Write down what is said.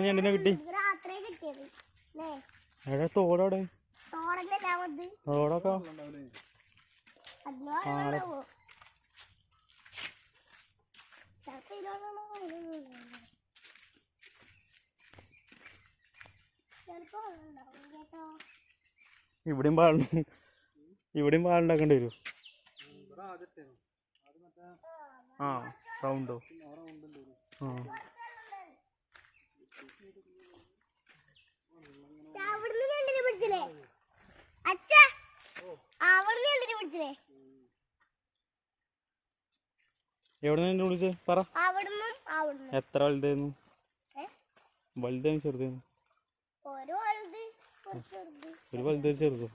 ഞണ്ടിനെ കിട്ടി. എവിടെ തോടവിടെ? തോടൊക്കെ ഇവിടെയും പാലുണ്ടാക്കേണ്ടി വരും. ആ റൗണ്ടോ? ആ എവിടെ നിന്ന് വിളിച്ചേ പറ. എത്ര വലുതായിരുന്നു? വലുതായിരുന്നു ചെറുതായിരുന്നു? ഒരു വലുത് ചെറുതോ?